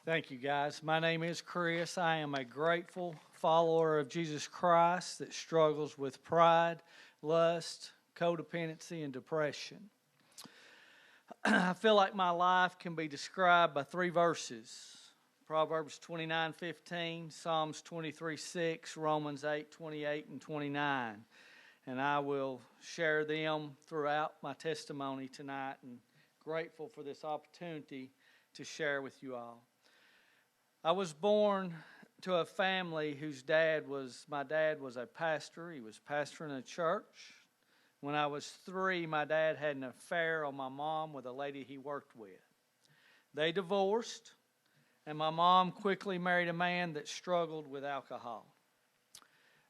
Thank you, guys. My name is Chris. I am a grateful follower of Jesus Christ that struggles with pride, lust, codependency, and depression. I feel like my life can be described by three verses. Proverbs 29:15, Psalms 23:6, Romans 8:28 and 29. And I will share them throughout my testimony tonight, and grateful for this opportunity to share with you all. I was born to a family whose my dad was a pastor. He was pastoring a church. When I was 3, my dad had an affair on my mom with a lady he worked with. They divorced, and my mom quickly married a man that struggled with alcohol.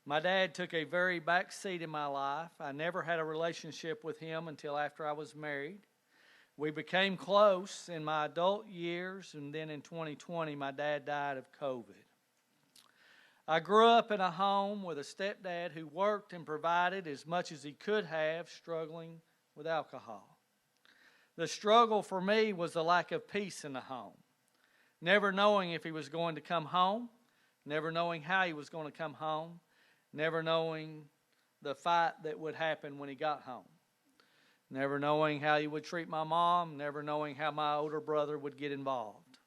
My dad took a very back seat in my life. I never had a relationship with him until after I was married. We became close in my adult years, and then in 2020, my dad died of COVID. I grew up in a home with a stepdad who worked and provided as much as he could have, struggling with alcohol. The struggle for me was the lack of peace in the home, never knowing if he was going to come home, never knowing how he was going to come home, never knowing the fight that would happen when he got home. Never knowing how he would treat my mom, never knowing how my older brother would get involved.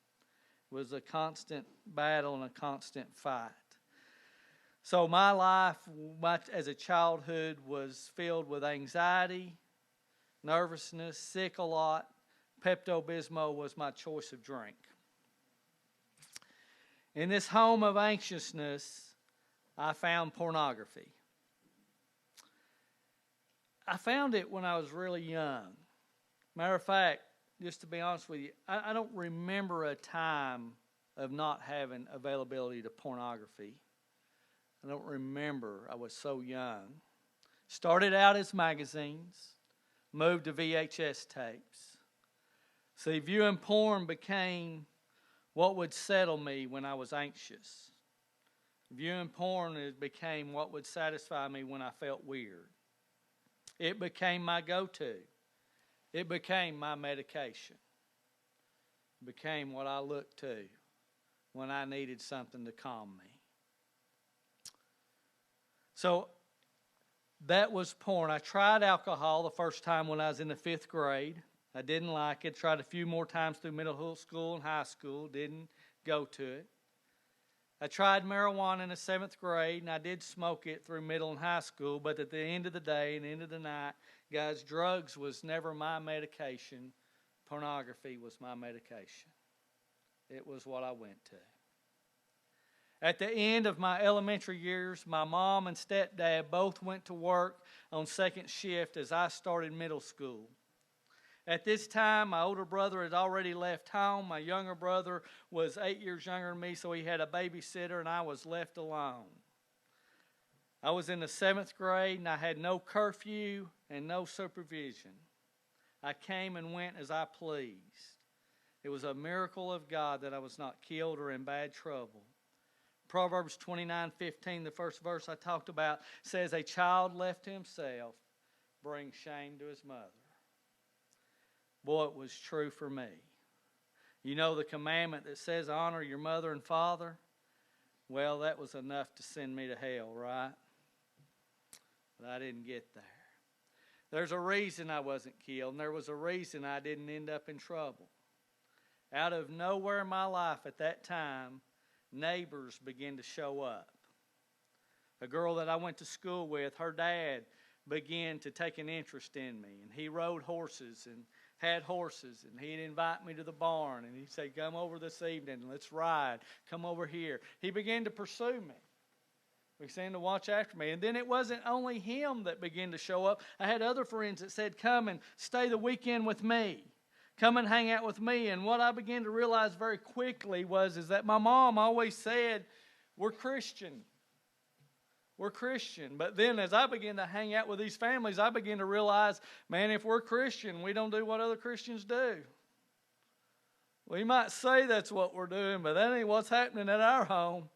It was a constant battle and a constant fight. So my life as a childhood was filled with anxiety, nervousness, sick a lot. Pepto-Bismol was my choice of drink. In this home of anxiousness, I found pornography. I found it when I was really young. Matter of fact, just to be honest with you, I don't remember a time of not having availability to pornography. I don't remember. I was so young. Started out as magazines, moved to VHS tapes. See, viewing porn became what would settle me when I was anxious. Viewing porn became what would satisfy me when I felt weird. It became my go-to. It became my medication. It became what I looked to when I needed something to calm me. So that was porn. I tried alcohol the first time when I was in the 5th grade. I didn't like it. Tried a few more times through middle school and high school. Didn't go to it. I tried marijuana in the 7th grade, and I did smoke it through middle and high school, but at the end of the day and end of the night, guys, drugs was never my medication. Pornography was my medication. It was what I went to. At the end of my elementary years, my mom and stepdad both went to work on second shift as I started middle school. At this time, my older brother had already left home. My younger brother was 8 years younger than me, so he had a babysitter, and I was left alone. I was in the 7th grade, and I had no curfew and no supervision. I came and went as I pleased. It was a miracle of God that I was not killed or in bad trouble. Proverbs 29:15, the first verse I talked about, says, "A child left to himself brings shame to his mother." Boy, it was true for me. You know the commandment that says, honor your mother and father? Well, that was enough to send me to hell, right? But I didn't get there. There's a reason I wasn't killed, and there was a reason I didn't end up in trouble. Out of nowhere in my life at that time, neighbors began to show up. A girl that I went to school with, her dad began to take an interest in me, and he rode horses and had horses, and he'd invite me to the barn, and he'd say, come over this evening, let's ride, come over here. He began to pursue me. He began to watch after me. And then it wasn't only him that began to show up. I had other friends that said, come and stay the weekend with me. Come and hang out with me. And what I began to realize very quickly is that my mom always said, we're Christian. We're Christian. But then as I began to hang out with these families, I began to realize, man, if we're Christian, we don't do what other Christians do. We might say that's what we're doing, but that ain't what's happening at our home.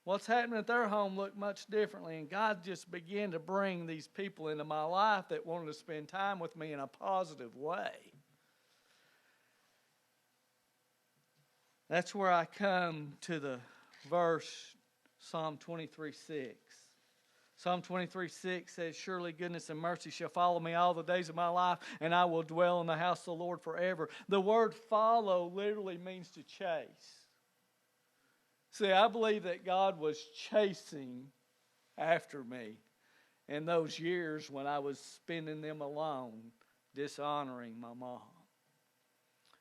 What's happening at their home looked much differently. And God just began to bring these people into my life that wanted to spend time with me in a positive way. That's where I come to the verse, Psalm 23:6. Psalm 23:6 says, surely goodness and mercy shall follow me all the days of my life, and I will dwell in the house of the Lord forever. The word follow literally means to chase. See, I believe that God was chasing after me in those years when I was spending them alone, dishonoring my mom.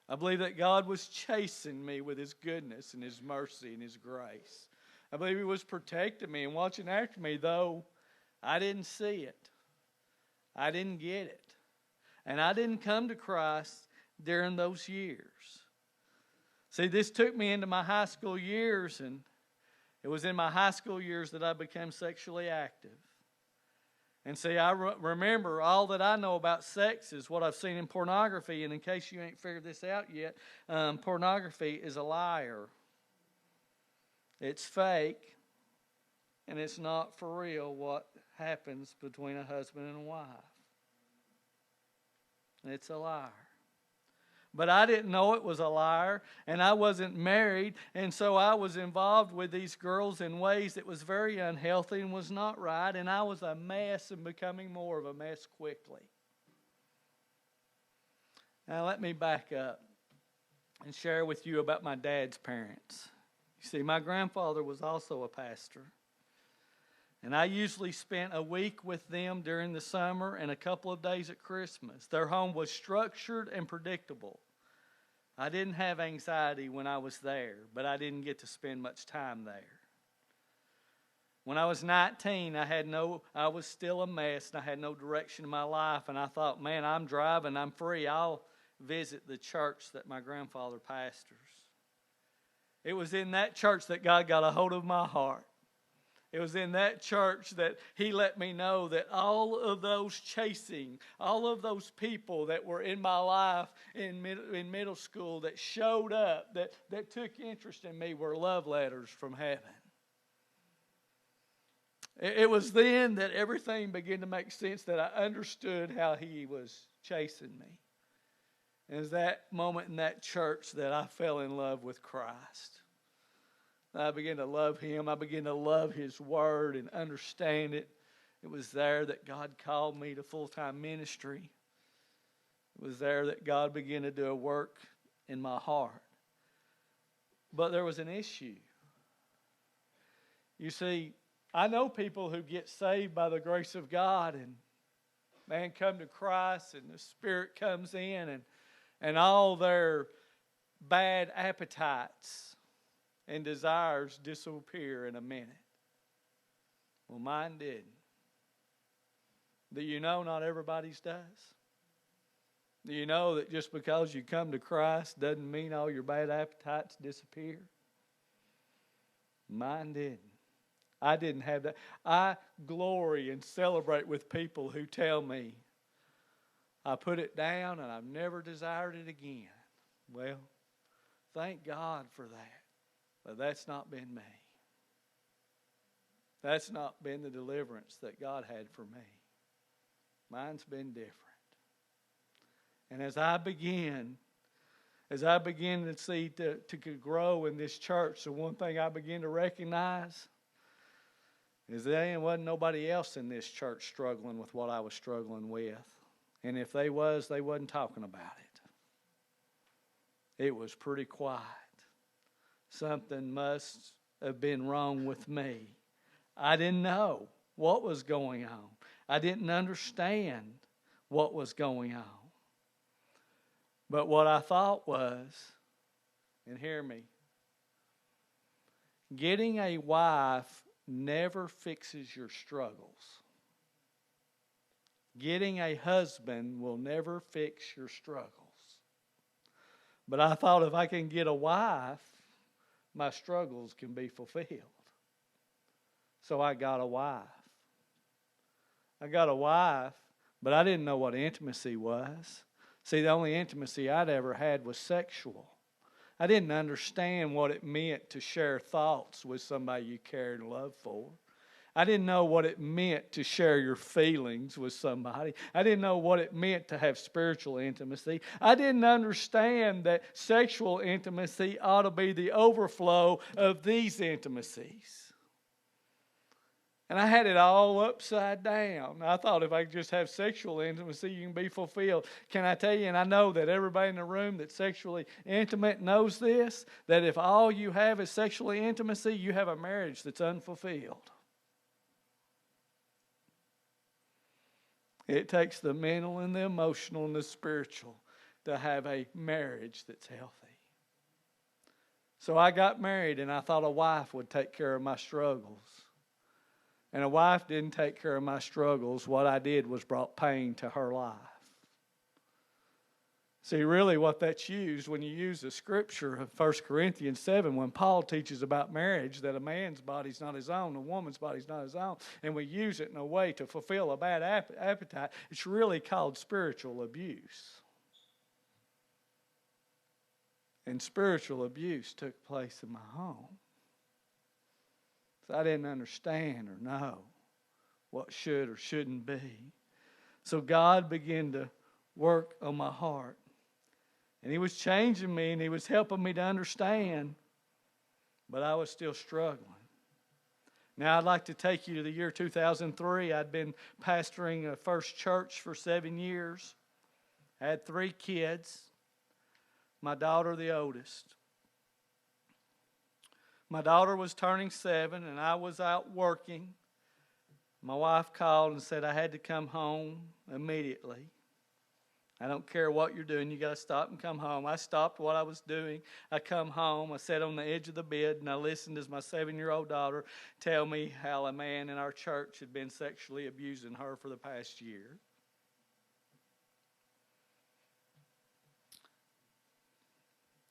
I believe that God was chasing me with His goodness and His mercy and His grace. I believe He was protecting me and watching after me, though I didn't see it. I didn't get it. And I didn't come to Christ during those years. See, this took me into my high school years, and it was in my high school years that I became sexually active. And see, I remember all that I know about sex is what I've seen in pornography. And in case you ain't figured this out yet, pornography is a liar. It's fake, and it's not for real what happens between a husband and a wife. It's a liar. But I didn't know it was a liar, and I wasn't married, and so I was involved with these girls in ways that was very unhealthy and was not right, and I was a mess and becoming more of a mess quickly. Now let me back up and share with you about my dad's parents. You see, my grandfather was also a pastor. And I usually spent a week with them during the summer and a couple of days at Christmas. Their home was structured and predictable. I didn't have anxiety when I was there, but I didn't get to spend much time there. When I was 19, I was still a mess, and I had no direction in my life. And I thought, man, I'm driving, I'm free. I'll visit the church that my grandfather pastors. It was in that church that God got a hold of my heart. It was in that church that He let me know that all of those chasing, all of those people that were in my life in middle school that showed up, that took interest in me were love letters from heaven. It was then that everything began to make sense, that I understood how He was chasing me. And it was that moment in that church that I fell in love with Christ. I began to love Him. I began to love His Word and understand it. It was there that God called me to full-time ministry. It was there that God began to do a work in my heart. But there was an issue. You see, I know people who get saved by the grace of God and, man, come to Christ and the Spirit comes in and all their bad appetites and desires disappear in a minute. Well, mine didn't. Do you know not everybody's does? Do you know that just because you come to Christ doesn't mean all your bad appetites disappear? Mine didn't. I didn't have that. I glory and celebrate with people who tell me, I put it down and I've never desired it again. Well, thank God for that. But that's not been me. That's not been the deliverance that God had for me. Mine's been different. And as I begin to see to grow in this church, the one thing I begin to recognize is there wasn't nobody else in this church struggling with what I was struggling with. And if they wasn't talking about it. It was pretty quiet. Something must have been wrong with me. I didn't know what was going on. I didn't understand what was going on. But what I thought was, and hear me, getting a wife never fixes your struggles. Getting a husband will never fix your struggles. But I thought if I can get a wife, my struggles can be fulfilled. So I got a wife. I got a wife, but I didn't know what intimacy was. See, the only intimacy I'd ever had was sexual. I didn't understand what it meant to share thoughts with somebody you cared and loved for. I didn't know what it meant to share your feelings with somebody. I didn't know what it meant to have spiritual intimacy. I didn't understand that sexual intimacy ought to be the overflow of these intimacies. And I had it all upside down. I thought if I could just have sexual intimacy, you can be fulfilled. Can I tell you, and I know that everybody in the room that's sexually intimate knows this, that if all you have is sexually intimacy, you have a marriage that's unfulfilled. It takes the mental and the emotional and the spiritual to have a marriage that's healthy. So I got married and I thought a wife would take care of my struggles. And a wife didn't take care of my struggles. What I did was brought pain to her life. See, really what that's used when you use the scripture of 1 Corinthians 7, when Paul teaches about marriage, that a man's body's not his own, a woman's body's not his own, and we use it in a way to fulfill a bad appetite, it's really called spiritual abuse. And spiritual abuse took place in my home. So I didn't understand or know what should or shouldn't be. So God began to work on my heart. And He was changing me and He was helping me to understand. But I was still struggling. Now I'd like to take you to the year 2003. I'd been pastoring a First Church for 7 years. I had 3 kids. My daughter, the oldest. My daughter was turning 7 and I was out working. My wife called and said I had to come home immediately. I don't care what you're doing, you got to stop and come home. I stopped what I was doing. I come home, I sat on the edge of the bed, and I listened as my 7-year-old daughter tell me how a man in our church had been sexually abusing her for the past year.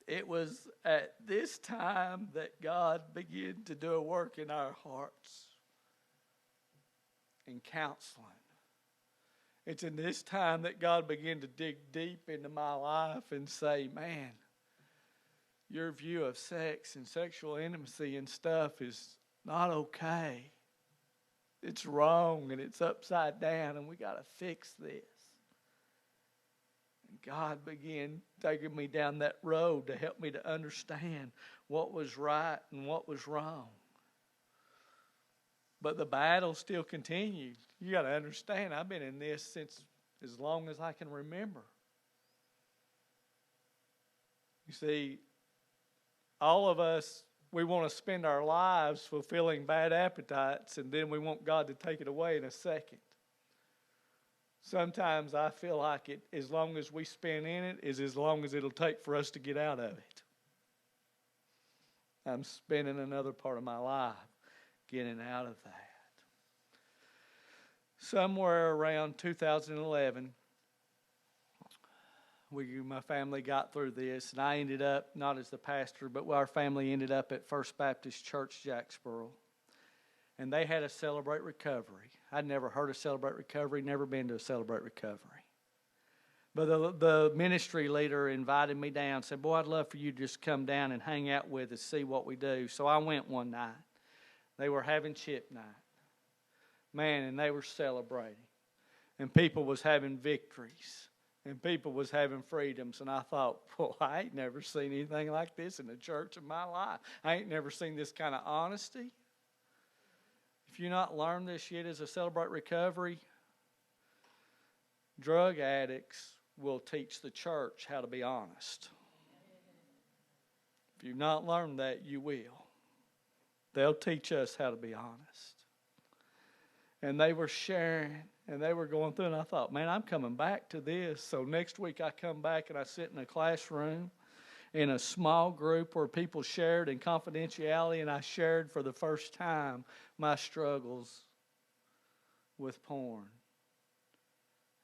It was at this time that God began to do a work in our hearts in counseling. It's in this time that God began to dig deep into my life and say, man, your view of sex and sexual intimacy and stuff is not okay. It's wrong and it's upside down and we got to fix this. And God began taking me down that road to help me to understand what was right and what was wrong. But the battle still continued. You got to understand, I've been in this since as long as I can remember. You see, all of us, we want to spend our lives fulfilling bad appetites, and then we want God to take it away in a second. Sometimes I feel like it, as long as we spend in it, is as long as it'll take for us to get out of it. I'm spending another part of my life getting out of that. Somewhere around 2011, my family got through this, and I ended up, not as the pastor, but our family ended up at First Baptist Church, Jacksboro. And they had a Celebrate Recovery. I'd never heard of Celebrate Recovery, never been to a Celebrate Recovery. But the ministry leader invited me down, said, boy, I'd love for you to just come down and hang out with us, see what we do. So I went one night. They were having chip night. Man, and they were celebrating. And people was having victories. And people was having freedoms. And I thought, boy, I ain't never seen anything like this in the church in my life. I ain't never seen this kind of honesty. If you've not learned this yet as a Celebrate Recovery, drug addicts will teach the church how to be honest. If you've not learned that, you will. They'll teach us how to be honest. And they were sharing, and they were going through, and I thought, man, I'm coming back to this. So next week I come back and I sit in a classroom in a small group where people shared in confidentiality, and I shared for the first time my struggles with porn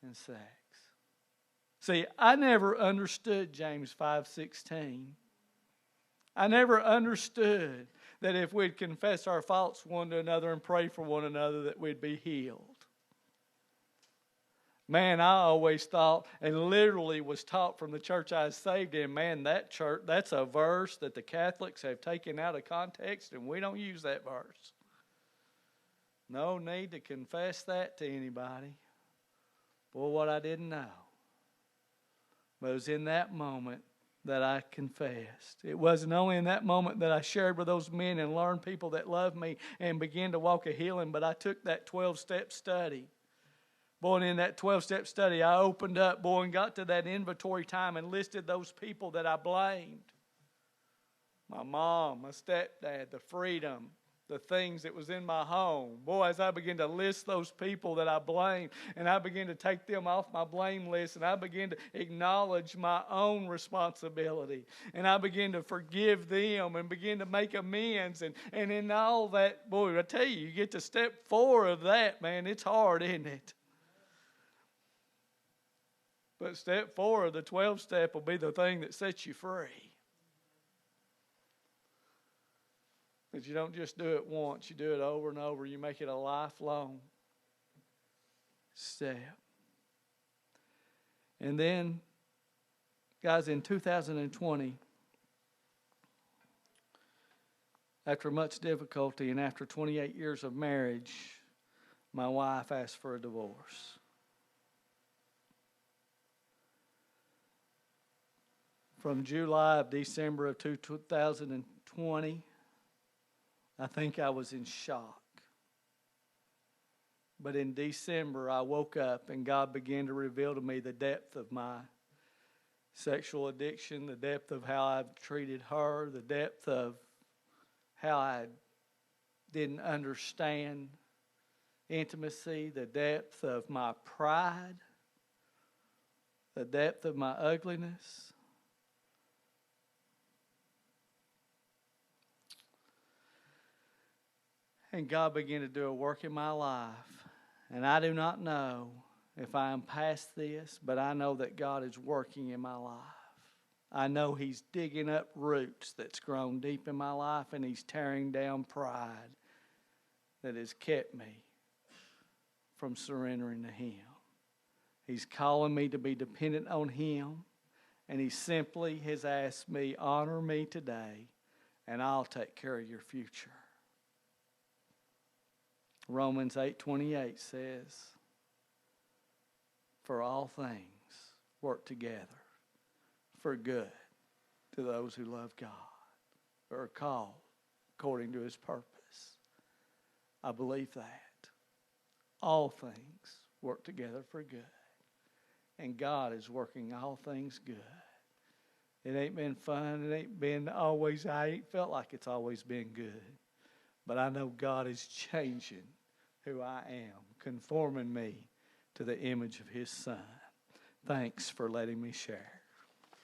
and sex. See, I never understood James 5:16. I never understood that if we'd confess our faults one to another and pray for one another, that we'd be healed. Man, I always thought, and literally was taught from the church I was saved in, man, that church, that's a verse that the Catholics have taken out of context, and we don't use that verse. No need to confess that to anybody. Boy, what I didn't know. But it was in that moment that I confessed. It wasn't only in that moment that I shared with those men and learned people that loved me and began to walk a healing, but I took that 12-step study. Boy, and in that 12-step study, I opened up, boy, and got to that inventory time and listed those people that I blamed. My mom, my stepdad, the freedom, the things that was in my home. Boy, as I began to list those people that I blamed, and I began to take them off my blame list, and I began to acknowledge my own responsibility, and I began to forgive them and begin to make amends, and in all that, boy, I tell you, you get to step 4 of that, man, it's hard, isn't it? But step 4 of the 12 step will be the thing that sets you free. But you don't just do it once, you do it over and over. You make it a lifelong step. And then, guys, in 2020, after much difficulty and after 28 years of marriage, my wife asked for a divorce. From July of December of 2020, I think I was in shock. But in December, I woke up and God began to reveal to me the depth of my sexual addiction, the depth of how I've treated her, the depth of how I didn't understand intimacy, the depth of my pride, the depth of my ugliness. And God began to do a work in my life. And I do not know if I am past this, but I know that God is working in my life. I know He's digging up roots that's grown deep in my life, and He's tearing down pride that has kept me from surrendering to Him. He's calling me to be dependent on Him, and He simply has asked me, honor me today, and I'll take care of your future. Romans 8:28 says, for all things work together for good to those who love God or are called according to His purpose. I believe that. All things work together for good. And God is working all things good. It ain't been fun. It ain't been always, I ain't felt like it's always been good. But I know God is changing who I am, conforming me to the image of His Son. Thanks for letting me share.